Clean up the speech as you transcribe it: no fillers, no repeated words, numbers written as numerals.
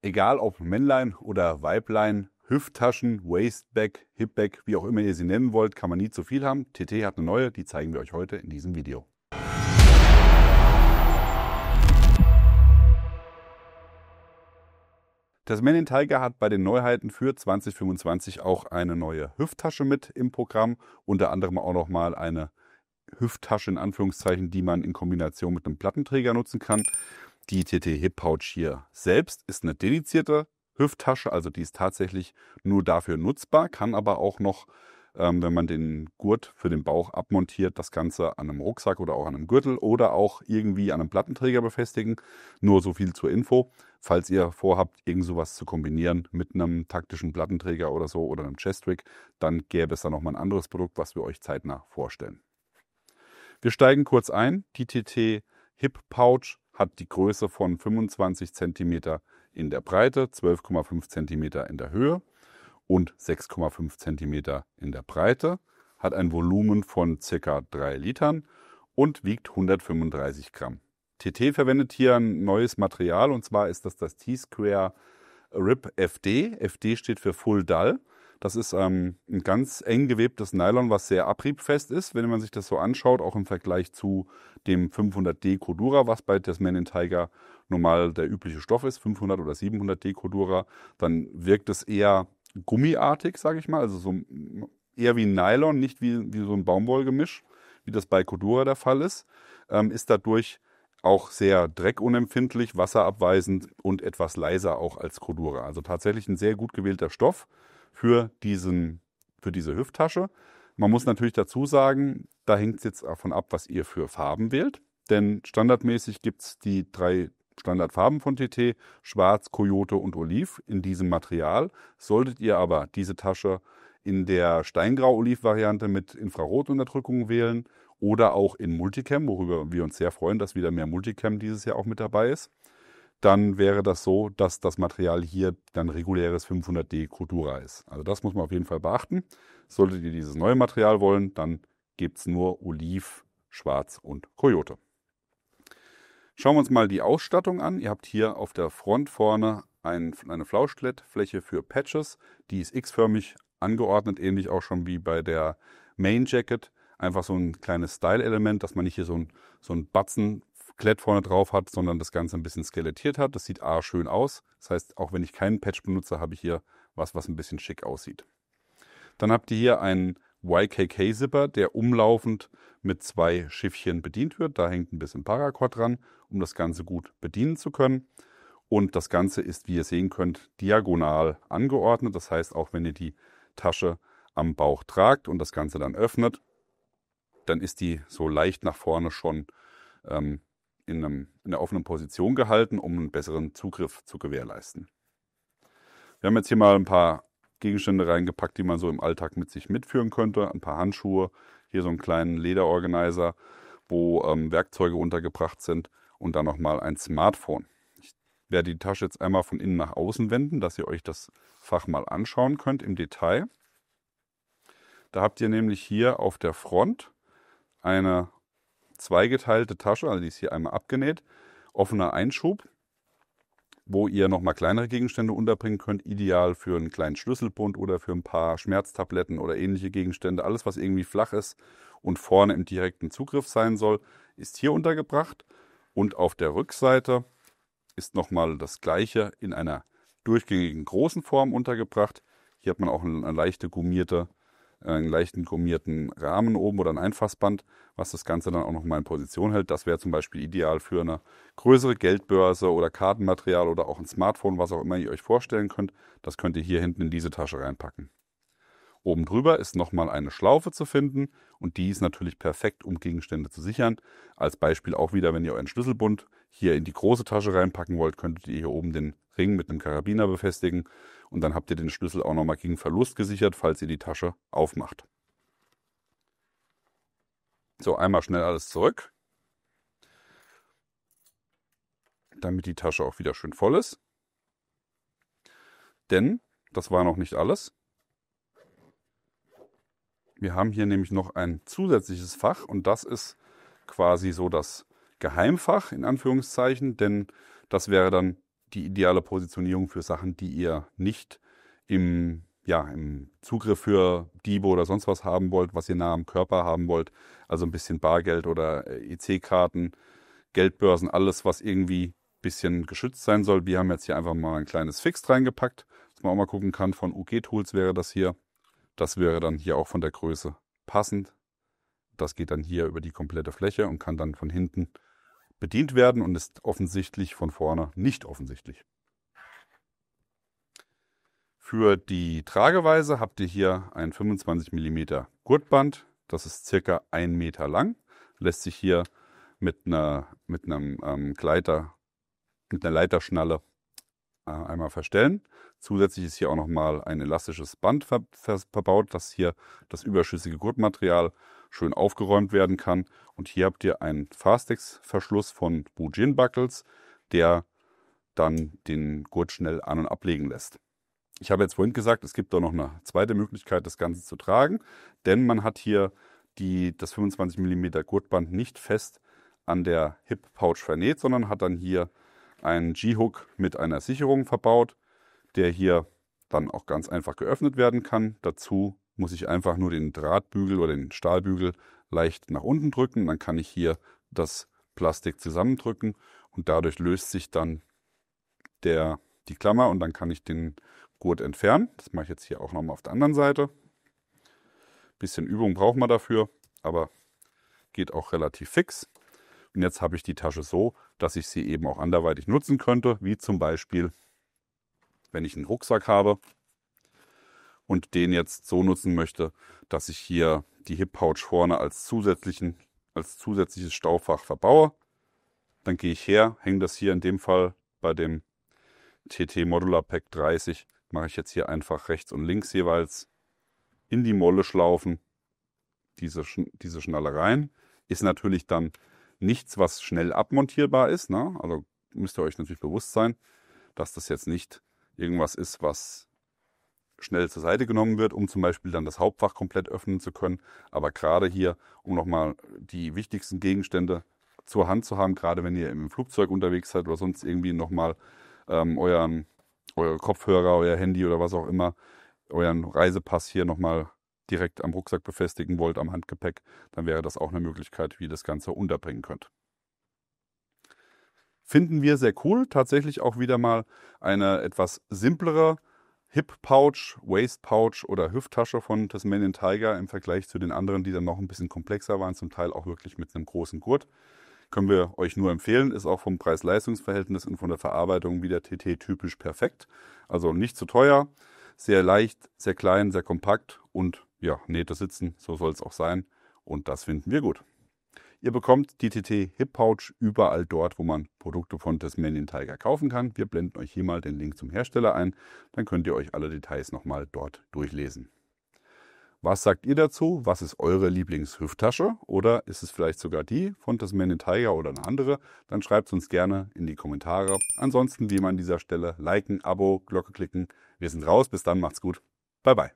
Egal ob Männlein oder Weiblein, Hüfttaschen, Waistbag, Hipbag, wie auch immer ihr sie nennen wollt, kann man nie zu viel haben. TT hat eine neue, die zeigen wir euch heute in diesem Video. Tasmanian Tiger hat bei den Neuheiten für 2025 auch eine neue Hüfttasche mit im Programm. Unter anderem auch nochmal eine Hüfttasche in Anführungszeichen, die man in Kombination mit einem Plattenträger nutzen kann. Die TT Hip Pouch hier selbst ist eine dedizierte Hüfttasche, also die ist tatsächlich nur dafür nutzbar, kann aber auch noch, wenn man den Gurt für den Bauch abmontiert, das Ganze an einem Rucksack oder auch an einem Gürtel oder auch irgendwie an einem Plattenträger befestigen. Nur so viel zur Info. Falls ihr vorhabt, irgend sowas zu kombinieren mit einem taktischen Plattenträger oder so oder einem Chest-Rig, dann gäbe es da nochmal ein anderes Produkt, was wir euch zeitnah vorstellen. Wir steigen kurz ein. Die TT Hip Pouch hat die Größe von 25 cm in der Breite, 12,5 cm in der Höhe und 6,5 cm in der Breite, hat ein Volumen von ca. 3 Litern und wiegt 135 Gramm. TT verwendet hier ein neues Material und zwar ist das T-Square Rib FD. FD steht für Full Dull. Das ist ein ganz eng gewebtes Nylon, was sehr abriebfest ist, wenn man sich das so anschaut, auch im Vergleich zu dem 500D Cordura, was bei Tasmanian Tiger normal der übliche Stoff ist, 500 oder 700D Cordura, dann wirkt es eher gummiartig, sage ich mal, also so eher wie Nylon, nicht wie so ein Baumwollgemisch, wie das bei Cordura der Fall ist, ist dadurch auch sehr dreckunempfindlich, wasserabweisend und etwas leiser auch als Cordura. Also tatsächlich ein sehr gut gewählter Stoff für diese Hüfttasche. Man muss natürlich dazu sagen, da hängt es jetzt davon ab, was ihr für Farben wählt. Denn standardmäßig gibt es die 3 Standardfarben von TT, Schwarz, Coyote und Oliv in diesem Material. Solltet ihr aber diese Tasche in der Steingrau-Oliv-Variante mit Infrarotunterdrückung wählen oder auch in Multicam, worüber wir uns sehr freuen, dass wieder mehr Multicam dieses Jahr auch mit dabei ist, dann wäre das so, dass das Material hier dann reguläres 500D Cordura ist. Also das muss man auf jeden Fall beachten. Solltet ihr dieses neue Material wollen, dann gibt es nur Oliv, Schwarz und Coyote. Schauen wir uns mal die Ausstattung an. Ihr habt hier auf der Front vorne eine Flauschklettfläche für Patches. Die ist x-förmig angeordnet, ähnlich auch schon wie bei der Main Jacket. Einfach so ein kleines Style-Element, dass man nicht hier so ein Batzen Klett vorne drauf hat, sondern das Ganze ein bisschen skelettiert hat. Das sieht schön aus. Das heißt, auch wenn ich keinen Patch benutze, habe ich hier was ein bisschen schick aussieht. Dann habt ihr hier einen YKK-Zipper, der umlaufend mit 2 Schiffchen bedient wird. Da hängt ein bisschen Paracord dran, um das Ganze gut bedienen zu können. Und das Ganze ist, wie ihr sehen könnt, diagonal angeordnet. Das heißt, auch wenn ihr die Tasche am Bauch tragt und das Ganze dann öffnet, dann ist die so leicht nach vorne schon in der offenen Position gehalten, um einen besseren Zugriff zu gewährleisten. Wir haben jetzt hier mal ein paar Gegenstände reingepackt, die man so im Alltag mit sich mitführen könnte. Ein paar Handschuhe, hier so einen kleinen Lederorganizer, wo Werkzeuge untergebracht sind und dann nochmal ein Smartphone. Ich werde die Tasche jetzt einmal von innen nach außen wenden, dass ihr euch das Fach mal anschauen könnt im Detail. Da habt ihr nämlich hier auf der Front eine zweigeteilte Tasche, also die ist hier einmal abgenäht, offener Einschub, wo ihr nochmal kleinere Gegenstände unterbringen könnt, ideal für einen kleinen Schlüsselbund oder für ein paar Schmerztabletten oder ähnliche Gegenstände. Alles, was irgendwie flach ist und vorne im direkten Zugriff sein soll, ist hier untergebracht. Und auf der Rückseite ist nochmal das gleiche in einer durchgängigen großen Form untergebracht. Hier hat man auch eine einen leichten gummierten Rahmen oben oder ein Einfassband, was das Ganze dann auch nochmal in Position hält. Das wäre zum Beispiel ideal für eine größere Geldbörse oder Kartenmaterial oder auch ein Smartphone, was auch immer ihr euch vorstellen könnt. Das könnt ihr hier hinten in diese Tasche reinpacken. Oben drüber ist nochmal eine Schlaufe zu finden und die ist natürlich perfekt, um Gegenstände zu sichern. Als Beispiel auch wieder, wenn ihr euren Schlüsselbund hier in die große Tasche reinpacken wollt, könntet ihr hier oben den Ring mit einem Karabiner befestigen und dann habt ihr den Schlüssel auch nochmal gegen Verlust gesichert, falls ihr die Tasche aufmacht. So, einmal schnell alles zurück, damit die Tasche auch wieder schön voll ist. Denn das war noch nicht alles. Wir haben hier nämlich noch ein zusätzliches Fach und das ist quasi so das Geheimfach in Anführungszeichen, denn das wäre dann die ideale Positionierung für Sachen, die ihr nicht im Zugriff für Diebe oder sonst was haben wollt, was ihr nah am Körper haben wollt. Also ein bisschen Bargeld oder EC-Karten, Geldbörsen, alles, was irgendwie ein bisschen geschützt sein soll. Wir haben jetzt hier einfach mal ein kleines Fix reingepackt, dass man auch mal gucken kann. Von UG Tools wäre das hier. Das wäre dann hier auch von der Größe passend. Das geht dann hier über die komplette Fläche und kann dann von hinten bedient werden und ist offensichtlich von vorne nicht offensichtlich. Für die Trageweise habt ihr hier ein 25 mm Gurtband. Das ist circa 1 Meter lang. Lässt sich hier mit einer Leiterschnalle einmal verstellen. Zusätzlich ist hier auch nochmal ein elastisches Band verbaut, dass hier das überschüssige Gurtmaterial schön aufgeräumt werden kann. Und hier habt ihr einen Fastex-Verschluss von Bujin Buckles, der dann den Gurt schnell an- und ablegen lässt. Ich habe jetzt vorhin gesagt, es gibt auch noch eine zweite Möglichkeit, das Ganze zu tragen, denn man hat hier das 25 mm Gurtband nicht fest an der Hip Pouch vernäht, sondern hat dann hier einen G-Hook mit einer Sicherung verbaut, der hier dann auch ganz einfach geöffnet werden kann. Dazu muss ich einfach nur den Drahtbügel oder den Stahlbügel leicht nach unten drücken. Dann kann ich hier das Plastik zusammendrücken und dadurch löst sich dann die Klammer und dann kann ich den Gurt entfernen. Das mache ich jetzt hier auch nochmal auf der anderen Seite. Bisschen Übung braucht man dafür, aber geht auch relativ fix. Und jetzt habe ich die Tasche so, dass ich sie eben auch anderweitig nutzen könnte, wie zum Beispiel, wenn ich einen Rucksack habe und den jetzt so nutzen möchte, dass ich hier die Hip Pouch vorne als zusätzliches Staufach verbaue. Dann gehe ich her, hänge das hier in dem Fall bei dem TT Modular Pack 30, mache ich jetzt hier einfach rechts und links jeweils in die Molle schlaufen, diese Schnalle rein. Ist natürlich dann nichts, was schnell abmontierbar ist, ne? Also müsst ihr euch natürlich bewusst sein, dass das jetzt nicht irgendwas ist, was schnell zur Seite genommen wird, um zum Beispiel dann das Hauptfach komplett öffnen zu können. Aber gerade hier, um nochmal die wichtigsten Gegenstände zur Hand zu haben, gerade wenn ihr im Flugzeug unterwegs seid oder sonst irgendwie nochmal eure Kopfhörer, euer Handy oder was auch immer, euren Reisepass hier nochmal direkt am Rucksack befestigen wollt, am Handgepäck, dann wäre das auch eine Möglichkeit, wie ihr das Ganze unterbringen könnt. Finden wir sehr cool. Tatsächlich auch wieder mal eine etwas simplere Hip Pouch, Waist Pouch oder Hüfttasche von Tasmanian Tiger im Vergleich zu den anderen, die dann noch ein bisschen komplexer waren, zum Teil auch wirklich mit einem großen Gurt. Können wir euch nur empfehlen, ist auch vom Preis-Leistungs-Verhältnis und von der Verarbeitung wie der TT typisch perfekt. Also nicht zu teuer, sehr leicht, sehr klein, sehr kompakt und ja, Nähte sitzen, so soll es auch sein und das finden wir gut. Ihr bekommt die TT Hip Pouch überall dort, wo man Produkte von Tasmanian Tiger kaufen kann. Wir blenden euch hier mal den Link zum Hersteller ein, dann könnt ihr euch alle Details nochmal dort durchlesen. Was sagt ihr dazu? Was ist eure Lieblingshüfttasche? Oder ist es vielleicht sogar die von Tasmanian Tiger oder eine andere? Dann schreibt es uns gerne in die Kommentare. Ansonsten, wie immer an dieser Stelle, liken, Abo, Glocke klicken. Wir sind raus. Bis dann, macht's gut. Bye, bye.